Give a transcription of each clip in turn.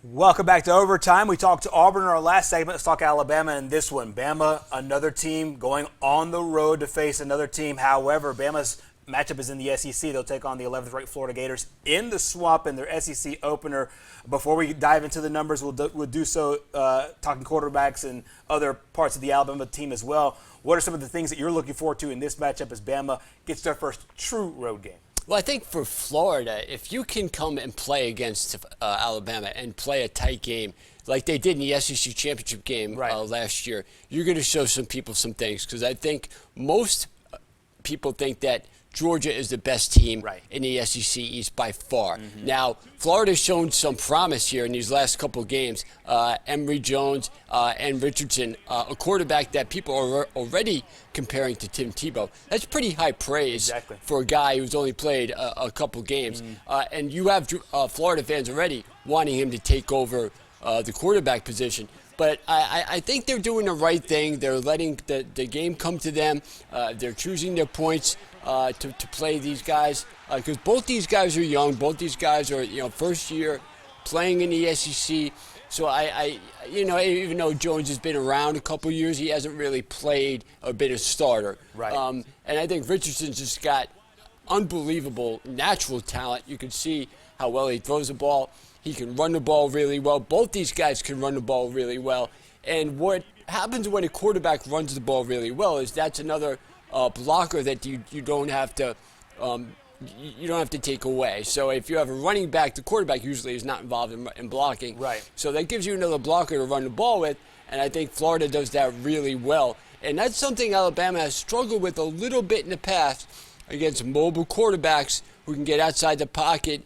Welcome back to Overtime. We talked to Auburn in our last segment. Let's talk Alabama in this one. Bama, another team going on the road to face another team. However, Bama's matchup is in the SEC. They'll take on the 11th ranked Florida Gators in the Swamp in their SEC opener. Before we dive into the numbers, we'll do so talking quarterbacks and other parts of the Alabama team as well. What are some of the things that you're looking forward to in this matchup as Bama gets their first true road game? Well, I think for Florida, if you can come and play against Alabama and play a tight game like they did in the SEC championship game last year, you're going to show some people some things. Because I think most people think that Georgia is the best team in the SEC East by far. Now, Florida's shown some promise here in these last couple of games. Emory Jones and Richardson, a quarterback that people are already comparing to Tim Tebow. That's pretty high praise for a guy who's only played a couple games. And you have Florida fans already wanting him to take over the quarterback position. But I think they're doing the right thing. They're letting the game come to them. They're choosing their points to play these guys because both these guys are young. Both these guys are first year playing in the SEC. So I even though Jones has been around a couple years, he hasn't really played or been a starter. And I think Richardson's just got unbelievable natural talent. You can see how well he throws the ball. He can run the ball really well. Both these guys can run the ball really well. And what happens when a quarterback runs the ball really well is that's another blocker that you don't have to take away. So if you have a running back, the quarterback usually is not involved in blocking. So that gives you another blocker to run the ball with. And I think Florida does that really well. And that's something Alabama has struggled with a little bit in the past against mobile quarterbacks who can get outside the pocket,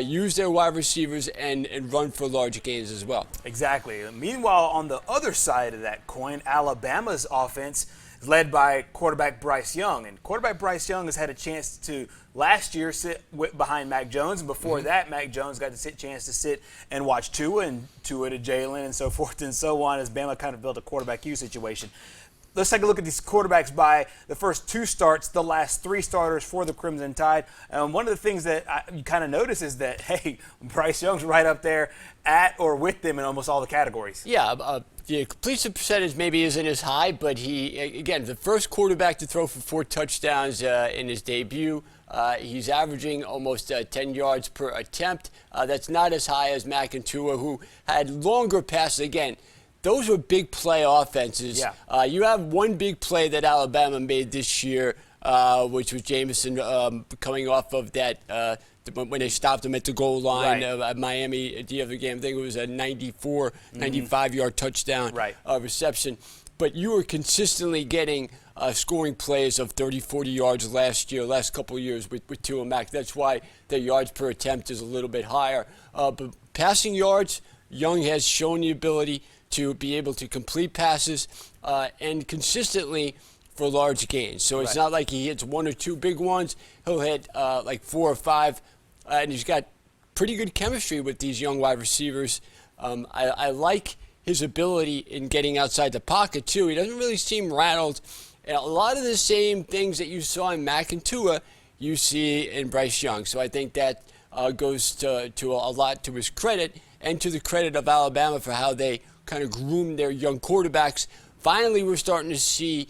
use their wide receivers, and run for large gains as well. Exactly. Meanwhile, on the other side of that coin, Alabama's offense is led by quarterback Bryce Young. And quarterback Bryce Young has had a chance to last year sit behind Mac Jones. And before that, Mac Jones got the chance to sit and watch Tua and Tua to Jalen and so forth and so on as Bama kind of built a quarterback U situation. Let's take a look at these quarterbacks by the first two starts, the last three starters for the Crimson Tide. One of the things that you kind of notice is that, hey, Bryce Young's right up there at or with them in almost all the categories. Yeah, the completion percentage maybe isn't as high, but he, again, the first quarterback to throw for 4 touchdowns in his debut. He's averaging almost 10 yards per attempt. That's not as high as Mac and Tua, who had longer passes. Again, those were big play offenses. You have one big play that Alabama made this year, which was Jameson coming off of that when they stopped him at the goal line at Miami at the other game. I think it was a 95-yard touchdown reception. But you were consistently getting scoring plays of 30, 40 yards last couple of years with Tua and Mac. That's why their yards per attempt is a little bit higher. But passing yards, Young has shown the ability to be able to complete passes and consistently for large gains. So it's not like he hits 1 or 2 big ones. He'll hit like 4 or 5. And he's got pretty good chemistry with these young wide receivers. I like his ability in getting outside the pocket, too. He doesn't really seem rattled. And a lot of the same things that you saw in Mac and Tua, you see in Bryce Young. So I think that goes to a lot to his credit and to the credit of Alabama for how they kind of groomed their young quarterbacks. Finally, we're starting to see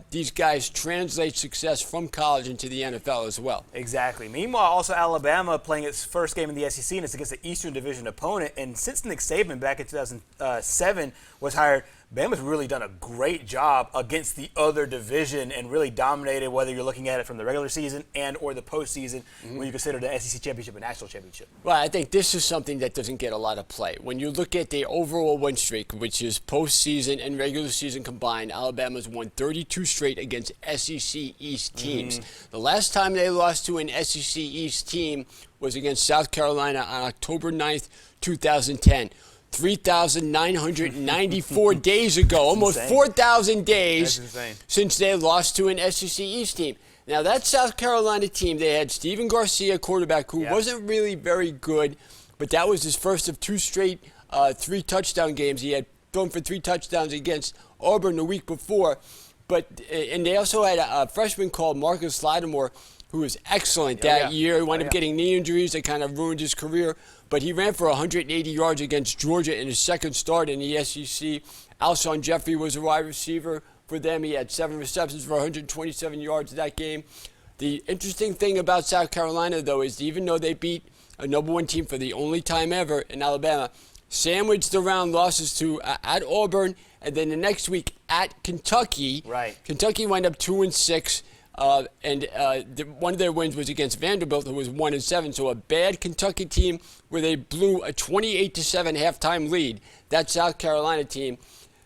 these guys translate success from college into the NFL as well. Exactly. Meanwhile, also Alabama playing its first game in the SEC, and it's against the Eastern Division opponent. And since Nick Saban back in 2007 was hired, Bama's really done a great job against the other division and really dominated, whether you're looking at it from the regular season and or the postseason when you consider the SEC championship and national championship. Well, I think this is something that doesn't get a lot of play. When you look at the overall win streak, which is postseason and regular season combined, Alabama's won 32 straight against SEC East teams. The last time they lost to an SEC East team was against South Carolina on October 9th, 2010. 3,994 days ago, almost 4,000 days since they lost to an SEC East team. Now, that South Carolina team, they had Steven Garcia, quarterback, who wasn't really very good, but that was his first of 2 straight 3-touchdown games. He had thrown for 3 touchdowns against Auburn the week before. And they also had a freshman called Marcus Lattimore, who was excellent that year. He wound up getting knee injuries that kind of ruined his career. but he ran for 180 yards against Georgia in his second start in the SEC. Alshon Jeffrey was a wide receiver for them. He had 7 receptions for 127 yards that game. The interesting thing about South Carolina, though, is even though they beat a number 1 team for the only time ever in Alabama, sandwiched around losses to at Auburn, and then the next week at Kentucky. Right. Kentucky wound up 2-6, one of their wins was against Vanderbilt, who was 1-7. So a bad Kentucky team where they blew a 28-7 halftime lead. That South Carolina team,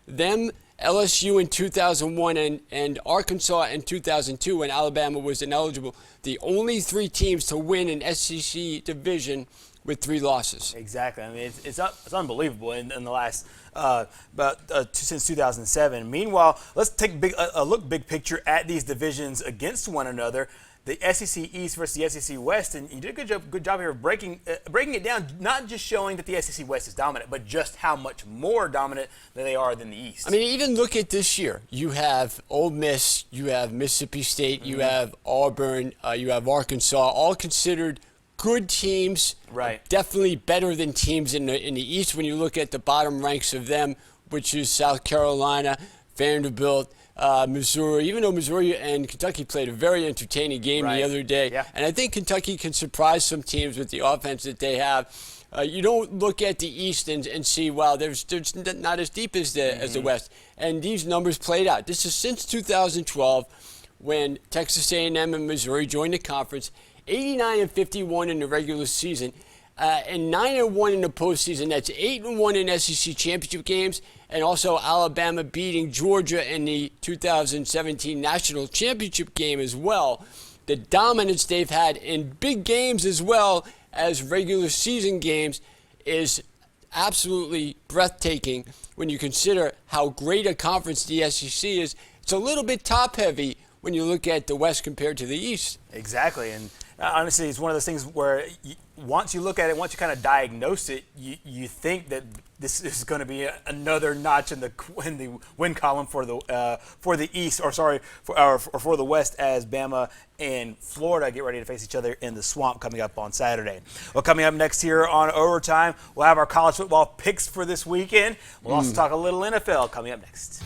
them, LSU in 2001 and Arkansas in 2002 when Alabama was ineligible. The only 3 teams to win an SEC division with 3 losses. Exactly. I mean, it's unbelievable in the last since 2007. Meanwhile, let's take a look big picture at these divisions against one another. The SEC East versus the SEC West, and you did a good job here of breaking it down, not just showing that the SEC West is dominant, but just how much more dominant they are than the East. I mean, even look at this year. You have Ole Miss, you have Mississippi State, you have Auburn, you have Arkansas, all considered good teams. Right. Definitely better than teams in the East when you look at the bottom ranks of them, which is South Carolina, Vanderbilt, Missouri, even though Missouri and Kentucky played a very entertaining game the other day. Yeah. And I think Kentucky can surprise some teams with the offense that they have. You don't look at the East and see, wow, there's not as deep as the West. And these numbers played out. This is since 2012 when Texas A&M and Missouri joined the conference, 89-51 in the regular season. And 9-1 in the postseason. That's 8-1 in SEC championship games, and also Alabama beating Georgia in the 2017 national championship game as well. The dominance they've had in big games as well as regular season games is absolutely breathtaking when you consider how great a conference the SEC is. It's a little bit top-heavy when you look at the West compared to the East. Exactly, and honestly, it's one of those things where once you look at it, once you kind of diagnose it, you think that this is going to be another notch in the win column for the East, or for the West, as Bama and Florida get ready to face each other in the Swamp coming up on Saturday. Well, coming up next here on Overtime, we'll have our college football picks for this weekend. We'll also talk a little NFL coming up next.